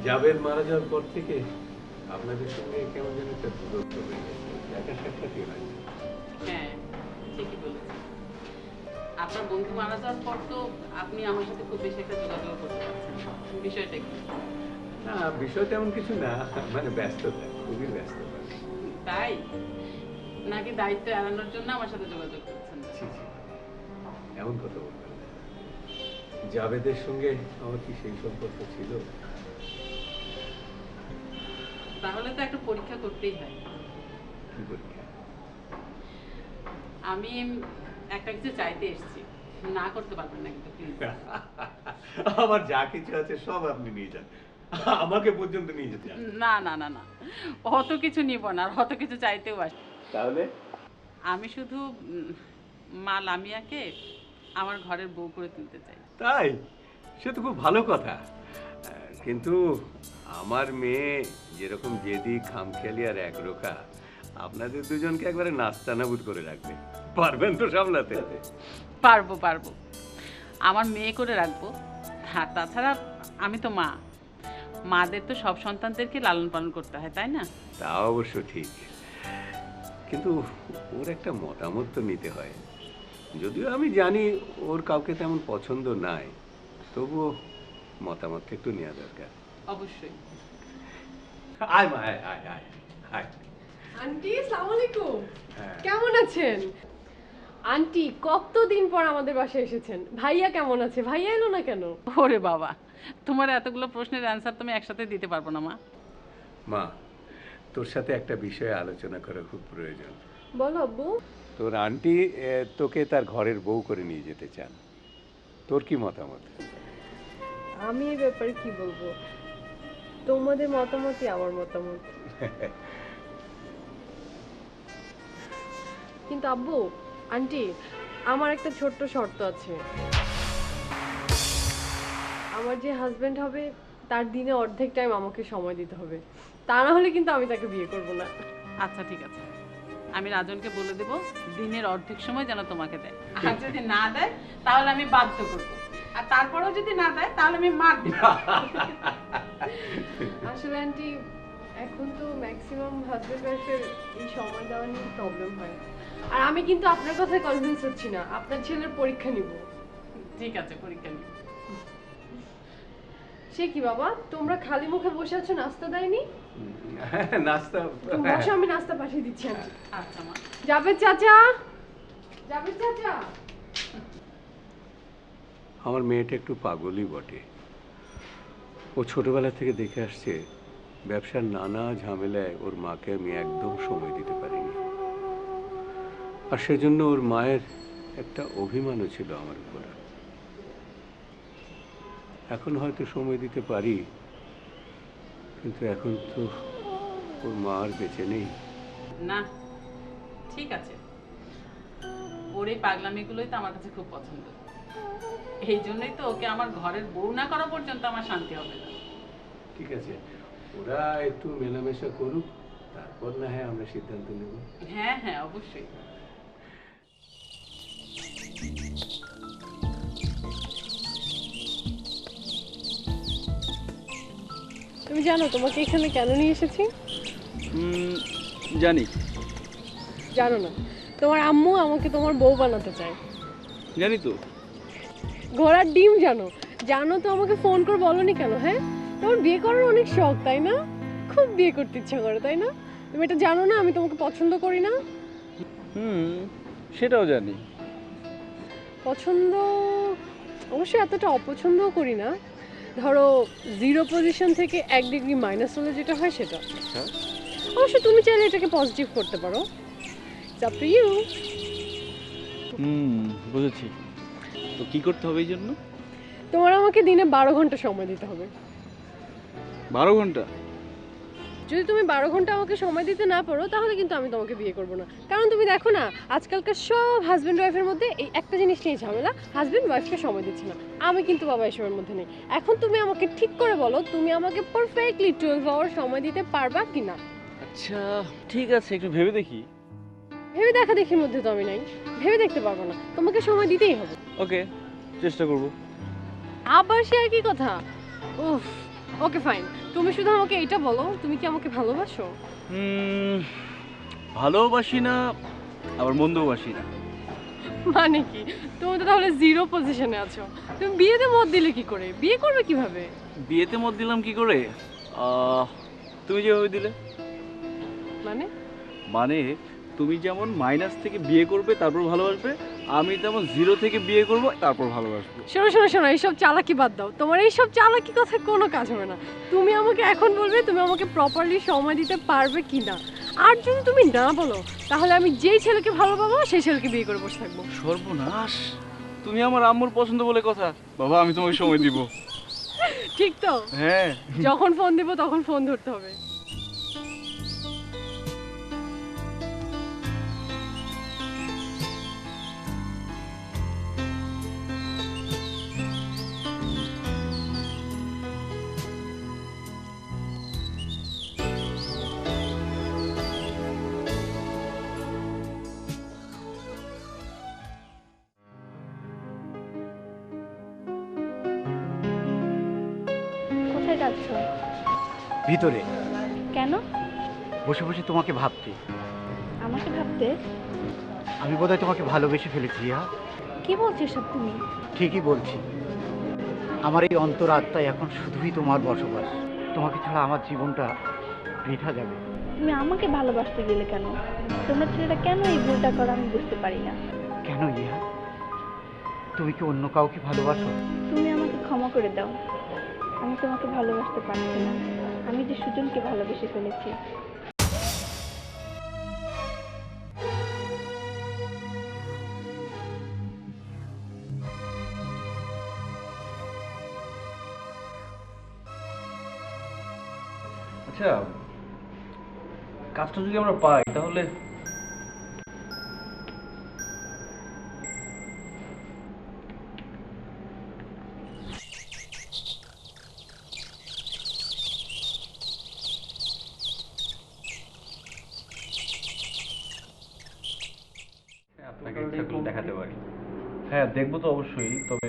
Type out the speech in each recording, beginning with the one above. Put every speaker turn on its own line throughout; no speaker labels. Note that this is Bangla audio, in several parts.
জাবেদ মারা যাওয়ার পর থেকে আপনাদের সঙ্গে কেমন যেন একটা দূরত্ব হয়ে গেছে, দেখা সাক্ষাৎই হয় না।
হ্যাঁ, ঠিকই বলেছেন। আপনার বন্ধু মারা যাওয়ার পর তো আপনি আমার সাথে খুব বেশি একটা যোগাযোগ করতে পারছেন না। বিষয়টা কি?
না, বিষয় তেমন কিছু না, মানে ব্যস্ততা, খুবই ব্যস্ততা।
তাই নাকি দায়িত্ব এড়ানোর জন্য আমার সাথে যোগাযোগ করছেন না?
ছি, ছি, এমন কথা বলবেন না। জাবেদের সঙ্গে আমার কি সেই সম্পর্ক ছিল?
তাহলে তো একটা পরীক্ষা করতেই হয়।
কি পরীক্ষা?
আমি একটা কিছু চাইতে এসেছি, না করতে পারবেন না কিন্তু প্লিজ।
আমার যা কিছু আছে সব আপনি নিয়ে যান, আমাকে পর্যন্ত নিয়ে যেতে চান?
না না না না, অত কিছু নিব না, আর অত কিছু চাইতেও আসি।
তাহলে
আমি শুধু মা লামিয়াকে আমার ঘরের বউ করে তুলতে চাই।
তাই? সে তো খুব ভালো কথা, কিন্তু আমার মেয়ে যেরকম জেদি, খামখেয়ালি আর একরোখা, আপনাদের দুজনকে একবারে নাস্তানাবুদ করে রাখবে। পারবেন তো সামলাতে?
পারবো পারবো, আমার মেয়ে করে রাখবো। আর তাছাড়া আমি তো মা, মাদের তো সব সন্তানদেরকে লালন পালন করতে হয়, তাই না?
তা অবশ্য ঠিক, কিন্তু ওর একটা মতামত তো নিতে হয়। যদিও আমি জানি ওর কাউকে তেমন পছন্দ নাই, তবুও মতামত একটু নেওয়া দরকার।
অবশ্যই।
আয় মা, আয় আয় আয় আয়।
আন্টি আসসালামু আলাইকুম।
হ্যাঁ।
কেমন আছেন? আন্টি কতদিন পর আমাদের বাসায় এসেছেন। ভাইয়া কেমন আছে? ভাইয়া এলো না কেন?
ওরে বাবা, তোমার এতগুলো প্রশ্নের অ্যান্সার তুমি একসাথে দিতে পারবো না মা।
মা, তোর সাথে একটা বিষয়ে আলোচনা করা খুব প্রয়োজন।
বলো আব্বু।
তোর আন্টি তোকে তার ঘরের বউ করে নিয়ে যেতে চান, তোর কি মতামত?
আমি এই ব্যাপারে কি বলবো? তোমাদের মতামতই আমার মতামত। কিন্তু আব্বু, আন্টি, আমার একটা ছোট্ট শর্ত আছে। আমার যে হাজবেন্ড হবে তার দিনে অর্ধেক টাইম আমাকে সময় দিতে হবে, তা না হলে কিন্তু আমি তাকে বিয়ে করব না।
আচ্ছা ঠিক আছে, আমি রাজনকে বলে দেব দিনের অর্ধেক সময় যেন তোমাকে দেয়। আর যদি না দেয় তাহলে আমি বাধ্য করব, আর তারপরেও যদি না দেয় তাহলে আমি মার দিব।
আসলে আন্টি, এখন তো ম্যাক্সিমাম হাজবেন্ড ওয়াইফের এই সময় দেওয়া নিয়ে প্রবলেম হয়। আর আমি কিন্তু আপনার কথায় কনভিন্স হচ্ছি না। আপনার ছেলের পরীক্ষা নিব।
ঠিক আছে, পরীক্ষা নিই।
সে কি বাবা, তোমরা খালি মুখে বসে আছো, নাস্তা দেয়নি?
নাস্তা?
তুমি বসো, আমি নাস্তা পাঠিয়ে দিচ্ছি আন্টি।
আচ্ছা মা।
জাবেদ চাচা, জাবেদ চাচা।
আমার মেয়েটা একটু পাগলই বটে। ও ছোটবেলা থেকে দেখে আসছে ব্যবসার নানা ঝামেলায় ওর মাকে আমি একদম সময় দিতে পারিনি, আর সেজন্য ওর মায়ের একটা অভিমানও ছিল আমার উপর। এখন হয়তো সময় দিতে পারি, কিন্তু এখন তো ওর মা আর বেঁচে নেই।
না, ঠিক আছে, ওর এই পাগলামিগুলোই তো আমার কাছে খুব পছন্দ। এই জন্যই তো ওকে আমার ঘরের বউ না করা পর্যন্ত আমার শান্তি হবে না।
ঠিক আছে, ওরা একটু মেলামেশা করুক, তারপর না হয় আমরা সিদ্ধান্ত নেব।
হ্যাঁ হ্যাঁ, অবশ্যই।
তুমি জানো তোমাকে এখানে কেন নিয়ে এসেছি?
জানি।
জানো না? তোমার আম্মু আমাকে তোমার বউ বানাতে চায়।
জানি তো।
ঘোড়ার ডিম জানো? জানো তো আমাকে ফোন করে বলনি কেন? হ্যাঁ, তোমার বিয়ে করার অনেক শখ তাই না? খুব বিয়ে করতে ইচ্ছা করে তাই না? তুমি এটা জানো না আমি তোমাকে পছন্দ করি না?
সেটাও জানি।
পছন্দ অবশ্যই এতটা অপছন্দও করি না। ধরো 0 পজিশন থেকে 1 ডিগ্রি মাইনাস হলে যেটা হয় সেটা।
আচ্ছা।
অবশ্য তুমি চাইলে এটাকে পজিটিভ করতে পারো। It's up to you.
বুঝেছি। তো কি করতে হবে এই জন্য?
তোমার আমাকে দিনে 12 ঘন্টা সময় দিতে হবে।
12 ঘন্টা?
যদি তুমি 12 ঘন্টা আমাকে সময় দিতে না পারো তাহলে কিন্তু আমি তোমাকে বিয়ে করব না। কারণ তুমি দেখো না, আজকালকার সব হাজব্যান্ড ওয়াইফের মধ্যে এই একটা জিনিস নিয়ে ঝামেলা, হাজব্যান্ড ওয়াইফকে সময় দিচ্ছে না। আমি কিন্তু বাবা এসবের মধ্যে নেই। এখন তুমি আমাকে ঠিক করে বলো, তুমি আমাকে পারফেক্টলি 12 আওয়ার সময় দিতে পারবা কি না?
আচ্ছা ঠিক আছে, একটু ভেবে দেখি।
ভেবে দেখা দেখির মধ্যে তো আমি নাই। ভেবে দেখতে পারবো না, তোমাকে সময় দিতেই হবে।
ওকে, চেষ্টা করব।
আবার সে একই কথা। উফ, ওকে ফাইন, তুমি শুধু আমাকে এটা বলো, তুমি কি আমাকে ভালোবাসো?
ভালোবাসি না, আবার মন্দও বাসি না।
মানে কি, তুমি তো তাহলে জিরো পজিশনে আছো। তুমি বিয়েতে মত দিলে কি করে? বিয়ে করবে কিভাবে?
বিয়েতে মত দিলাম কি করে? তুমি যেভাবে দিলে।
মানে
মানে তুমি যেমন মাইনাস থেকে বিয়ে করবে তারপর ভালোবাসবে, আমি তেমন জিরো থেকে বিয়ে করব তারপর ভালোবাসবো।
শোনো শোনো শোনো, এইসব চালাকি বাদ দাও। তোমার এইসব চালাকি কথা কোনো কাজ হবে না। তুমি আমাকে এখন বলবে তুমি আমাকে প্রপারলি সময় দিতে পারবে কি না। আর যদি তুমি না বলো, তাহলে আমি যেই ছেলেকে ভালো পাবো সেই ছেলেকে বিয়ে করে বসে থাকবো।
সর্বনাশ, তুমি আমার আম্মুর পছন্দ বলে কথা। বাবা, আমি তোমাকে সময় দিব।
ঠিক তো?
হ্যাঁ।
যখন ফোন দিব তখন ফোন ধরতে হবে।
কোথায় যাচ্ছ?
ভিতরে
কেন?
বসে বসে তোমাকে ভাবছি।
আমাকে ভাবতে?
আমি বোধহয় তোমাকে ভালোবেসে ফেলেছি রিয়া।
কি বলছো সব তুমি?
ঠিকই বলছি। আমার এই অন্তরাত্মায় এখন শুধুই তোমার বসবাস। তোমাকে ছাড়া আমার জীবনটা বৃথা যাবে।
তুমি আমাকে ভালোবাসতে গেলে কেন? তোমরা ছেলেটা কেন এই ভুলটা করো আমি বুঝতে পারি না।
কেন রিয়া? তুমি কি অন্য কাউকে ভালোবাসো?
তুমি আমাকে ক্ষমা করে দাও। আমি তোমাকে ভালোবাসতে পারছি না। আমি যে সুজনকে ভালোবেসে ফেলেছি।
আচ্ছা, কাজটা যদি আমরা পাই তাহলে
আপনাকে ইচ্ছা করলে দেখাতে পারি।
হ্যাঁ, দেখবো তো অবশ্যই। তবে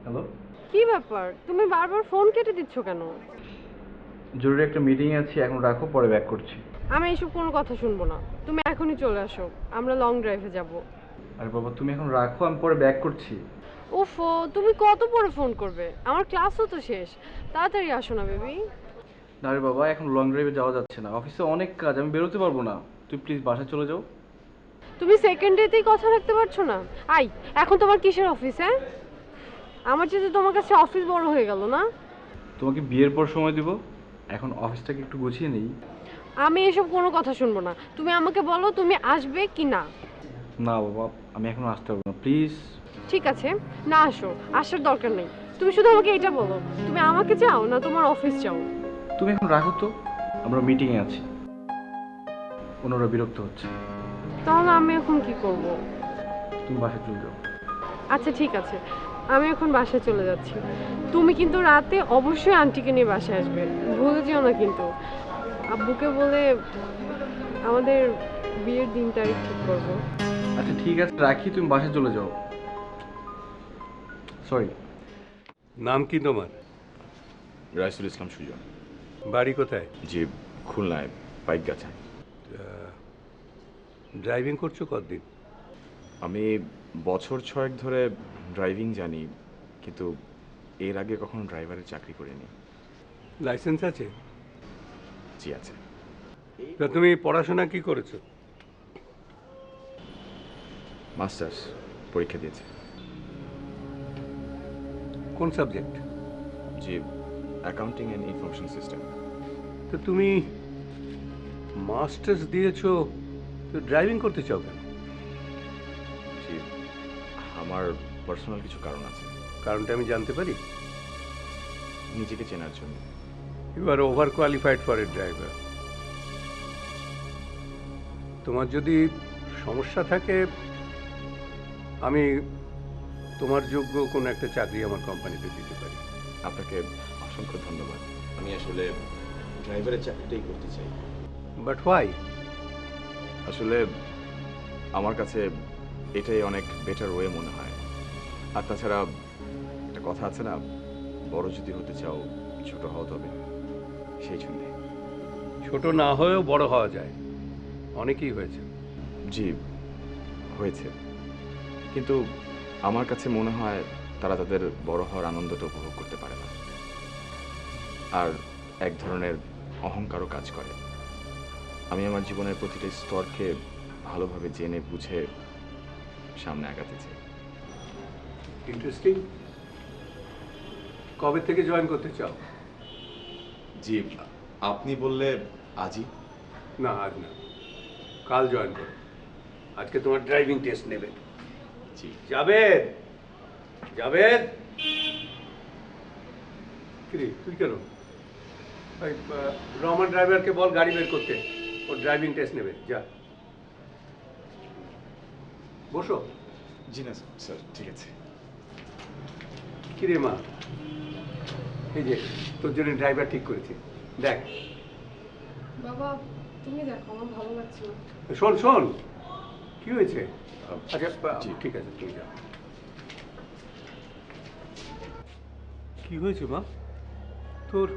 হ্যালো,
কি ব্যাপার, তুমি বারবার ফোন কেটে দিচ্ছ কেন?
জরুরি একটা মিটিং আছে, এখন রাখো, পরে ব্যাক করছি।
আমি এসব কোনো কথা শুনবো না। তুমি এখনই চলে আসো, আমরা লং ড্রাইভে যাব।
আরে বাবা, তুমি এখন রাখো, আমি পরে ব্যাক করছি।
ওফো, তুমি কত পরে ফোন করবে? আমার ক্লাসও তো শেষ। তাড়াতাড়ি আসো না বেবি।
না রে বাবা, এখন লং ড্রাইভে যাওয়া যাচ্ছে না, অফিসে অনেক কাজ, আমি বেরোতে পারবো না। তুই প্লিজ বাসায় চলে যাও।
তুমি সেকেন্ড ডেতেই কথা রাখতে পারছো না? আই, এখন তোমার কিসের অফিস? হ্যাঁ, আমার চেয়ে তোমার কাছে অফিস বড় হয়ে গেল না?
তোমাকে বিয়ের পর সময় দিব, এখন অফিসটাকে একটু গুছিয়ে নেই।
আমি এসব কোনো কথা শুনবো না। তুমি আমাকে বলো তুমি আসবে কি না।
না বাবা, আমি এখন আসতে পারবো না, প্লিজ।
ঠিক আছে, না আসো, আসার দরকার নেই। তুমি শুধু আমাকে এটা বলো, তুমি আমাকে চাও না তোমার অফিস চাও?
তুমি এখন রাখো তো, আমরা মিটিংয়ে আছি, ওনারা বিরক্ত হচ্ছে।
তাহলে আমি এখন কি করব?
তুমি বাসায় চলে যাও।
আচ্ছা ঠিক আছে, আমি এখন বাসায় চলে যাচ্ছি। তুমি কিন্তু রাতে অবশ্যই আন্টিকে নিয়ে বাসায় আসবে, ভুলে যেও না কিন্তু। আব্বুকে বলে আমাদের বিয়ের দিন তারিখ ঠিক করবো।
আচ্ছা ঠিক আছে, রাখি, তুমি বাসায় চলে যাও। সরি।
নাম কি তোমার?
রাইসুল ইসলাম সুজন।
বাড়ি কোথায়?
জি, খুলনায়, পাইকগাছা।
ড্রাইভিং করছো কতদিন?
আমি বছর 6 ধরে ড্রাইভিং জানি, কিন্তু এর আগে কখনো ড্রাইভারের চাকরি করিনি।
লাইসেন্স আছে?
জি আছে।
তা তুমি পড়াশোনা কি করেছো?
মাস্টার্স পরীক্ষা দিয়েছে।
কোন subject?
G, accounting and information system.
তো তুমি মাস্টার্স দিয়েছো, তো ড্রাইভিং করতে চাও কেন?
জি, আমার পার্সোনাল কিছু কারণ আছে।
কারণটা আমি জানতে পারি?
নিজেকে চেনার জন্য।
You are overqualified for a driver. তোমার যদি সমস্যা থাকে, আমি তোমার যোগ্য কোনো একটা চাকরি আমার কোম্পানিতে দিতে পারি।
আপনাকে অসংখ্য ধন্যবাদ। আমি আসলে ড্রাইভারের চাকরিটাই করতে চাই।
But why?
আসলে আমার কাছে এটাই অনেক বেটার ওয়ে মনে হয়। আর তাছাড়া একটা কথা আছে না, বড় যদি হতে চাও ছোট হও তবে, সেই জন্যে।
ছোট না হয়েও বড় হওয়া যায়, অনেকেই হয়েছে।
জি হয়েছে, কিন্তু আমার কাছে মনে হয় তারা তাদের বড় হওয়ার আনন্দটা উপভোগ করতে পারে না, আর এক ধরনের অহংকারও কাজ করে। আমি আমার জীবনের প্রতিটা স্তরকে ভালোভাবে জেনে বুঝে সামনে আগাতে চাই।
ইন্টারেস্টিং। কবে থেকে জয়েন করতে চাও?
জি আপনি বললে আজই?
না আজ না, কাল জয়েন করো। আজকে তোমার ড্রাইভিং টেস্ট নেবে।
জি।
জাবেদ, জাবেদ, কিরে তুই কেন? ওই রহমান ড্রাইভারকে বল গাড়ি বের করতে, ও ড্রাইভিং টেস্ট নেবে। যা বসো।
জি না স্যার, ঠিক আছে।
কিরে মা, এই যে তোর জন্য ড্রাইভার ঠিক করেছি, দেখ।
বাবা তুমি দেখো, আমার ভালো লাগছে না।
শোন শোন, কি হয়েছে? আচ্ছা
জি।
ঠিক আছে, তুই যা। কি হয়েছে মা? তোর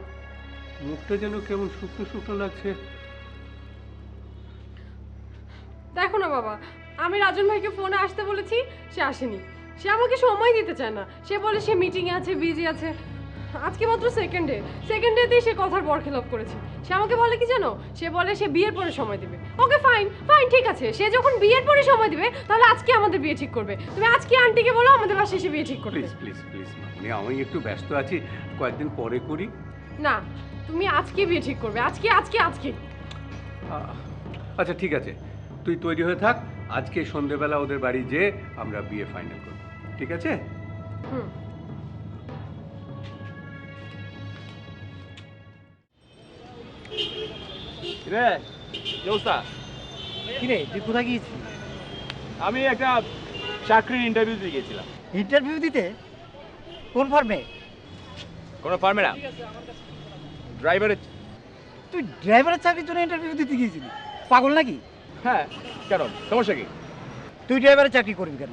মুখটা যেন কেমন শুকনো শুকনো লাগছে।
দেখো না বাবা, আমি রাজন ভাইকে ফোনে আসতে বলেছি, সে আসেনি। সে আমাকে সময় দিতে চায় না, সে বলে সে মিটিংয়ে আছে, বিজি আছে। আজকে মাত্র সেকেন্ডেতেই সে কথার বরখেলাপ করেছে। সে আমাকে বলে কি জানো, সে বলে সে বিয়ের পরে সময় দেবে। ওকে ফাইন ফাইন, ঠিক আছে, সে যখন বিয়ের পরে সময় দিবে তাহলে আজকে আমাদের বিয়ে ঠিক করবে। তুমি আজকে আন্টিকে বলো আমাদের বাসায় এসে বিয়ে ঠিক করবে।
প্লিজ প্লিজ প্লিজ মানে আমি একটু ব্যস্ত আছি, কয়েকদিন পরে করি।
না, তুমি আজকে বিয়ে ঠিক করবে, আজকে আজকে আজকে।
আচ্ছা ঠিক আছে, তুই তৈরি হয়ে থাক, আজকে সন্ধেবেলা ওদের বাড়ি যেয়ে আমরা বিয়ে ফাইনাল করব, ঠিক আছে?
হুম।
রে জোসা,
কিরে তুই কোথায় গিয়েছিস?
আমি একটা চাকরির ইন্টারভিউ দিয়ে গেছিলাম।
ইন্টারভিউ দিতে? কোন ফার্মে?
কোনো ফার্মে না, ড্রাইভারের।
তুই ড্রাইভারের চাকরির জন্য ইন্টারভিউ দিতে গিয়েছিলি? পাগল নাকি?
হ্যাঁ, কেন, সমস্যা কি?
তুই ড্রাইভারের চাকরি করবি কেন?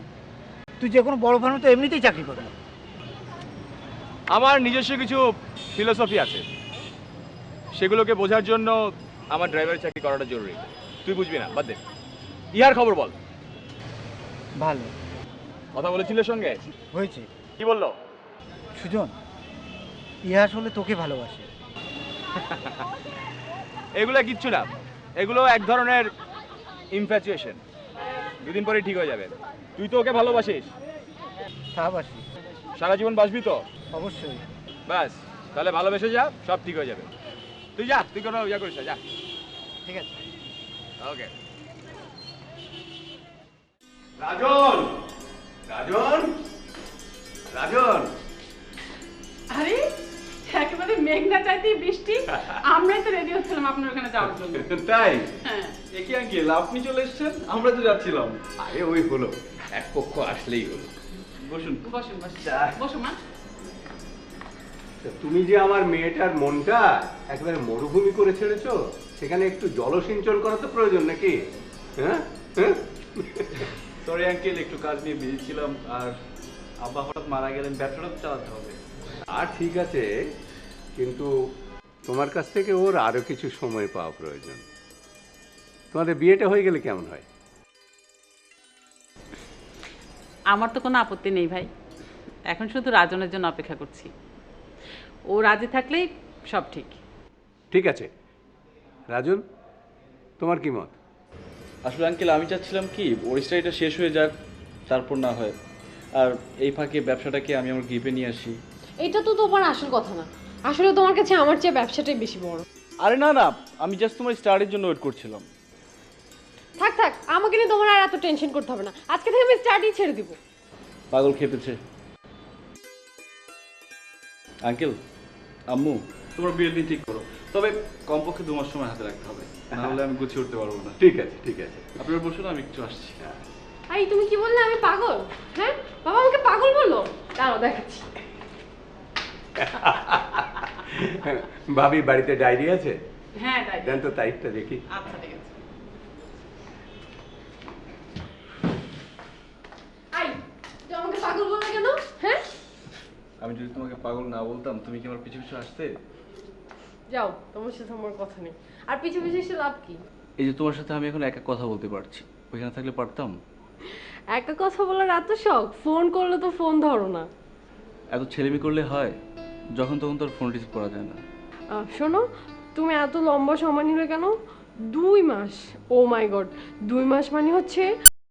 তুই যে কোনো বড় ফার্মে তো এমনিতেই চাকরি করবি।
আমার নিজস্ব কিছু ফিলোসফি আছে, সেগুলোকে বোঝার জন্য আমার ড্রাইভারের চাকরি করাটা জরুরি। তুই বুঝবি না, বাদ দে। ইহার খবর বল।
ভালো
কথা বলেছিল সঙ্গে?
হয়েছে।
কি বললো?
সুজন, ইহা আসলে তোকে ভালোবাসে।
এগুলো কিচ্ছু না, এগুলো এক ধরনের ইনফ্যাচুয়েশন। দুদিন পরে ঠিক হয়ে যাবে। তুই তো ওকে ভালোবাসিস,
সাহাবাসী।
সারা জীবন বাসবি তো?
অবশ্যই।
ব্যাস, তাহলে ভালোবেসে যা, সব ঠিক হয়ে যাবে। তুই যা, তুই কোনো ইয়া করিস না, যা।
ঠিক আছে।
ওকে।
রাজন, রাজন, রাজন।
আরে একেবারে মেঘ না চাইতেই বৃষ্টি। আমরাই তো রেডি হচ্ছিলাম আপনার ওখানে যাওয়ার জন্য।
তাই?
হ্যাঁ।
একই আঙ্কেল, আপনি চলে এসেছেন, আমরা তো যাচ্ছিলাম।
আরে ওই হলো, এক পক্ষ আসলেই হলো।
বসুন।
বসুন বসুন, বসো মা।
তা তুমি যে আমার মেয়েটার মনটা একেবারে মরুভূমি করে ছেড়েছো, সেখানে একটু জলসিঞ্চন করা তো প্রয়োজন নাকি? হ্যাঁ হ্যাঁ।
সরি আঙ্কেল, একটু কাজ নিয়ে বিজি ছিলাম, আর আব্বা হঠাৎ মারা গেলেন, ব্যবসাটা তো চালাতে হবে।
আর ঠিক আছে, কিন্তু তোমার কাছ থেকে ওর আরো কিছু সময় পাওয়া প্রয়োজন। তোমাদের বিয়েটা হয়ে গেলে কেমন হয়?
আমার তো কোনো আপত্তি নেই ভাই, এখন শুধু রাজনের জন্য অপেক্ষা করছি। ও রাজি থাকলেই সব ঠিক।
ঠিক আছে রাজন, তোমার কি মত?
আসলে আঙ্কেল আমি চাচ্ছিলাম কি ওর স্টাডিটা শেষ হয়ে যাক, তারপর না হয়, আর এই ফাঁকে ব্যবসাটাকে আমি আমার গ্রিপে নিয়ে আসি।
এটা তো তোমার আসল কথা না, আসলে তোমার কাছে আমার চেয়ে ব্যবসাটাই বেশি বড়।
আরে না না, আমি জাস্ট তোমার স্টাডির জন্য ওয়েট করছিলাম।
থাক থাক, আমাকে নিয়ে তোমার আর এত টেনশন করতে হবে না, আজকে থেকে আমি স্টাডি ছেড়ে দিব।
পাগল খেতেছে। আঙ্কেল, আম্মু, তোমার বিয়ের দিন ঠিক করো, তবে কমপক্ষে 2 মাস সময় হাতে রাখতে হবে, নাহলে আমি গুছিয়ে উঠতে পারবো না।
ঠিক আছে ঠিক আছে।
আপনারা বসুন, আমি একটু আসছি।
এই তুমি কি বললে আমি পাগল? হ্যাঁ, বাবা আমাকে পাগল বললো? দাঁড়াও দেখাচ্ছি।
ভাবি বাড়িতে ডায়েরি আছে?
হ্যাঁ তাই।
দেন তো তারিখটা দেখি।
আচ্ছা ঠিক আছে।
আই, তুই আমাকে পাগল বললে কেন?
আমি যদি তোমাকে পাগল না বলতাম তুমি কি আমার পিছু পিছু আসতে?
যাও, তোমার সাথে আমার কথা নেই। আর পিছু পিছু এসে লাভ কি?
এই যে তোমার সাথে আমি এখন একা কথা বলতে পারছি, ওইখানে থাকলে পারতাম?
একা কথা বলার এত শখ, ফোন করলে তো ফোন ধরো না।
এত ছেলেমি করলে হয়? যখন তখন তোর ফোন রিসিভ করা যায় না।
শোনো, তুমি এত লম্বা সময় নিলে কেন? 2 মাস? ও মাই গড, 2 মাস মানে হচ্ছে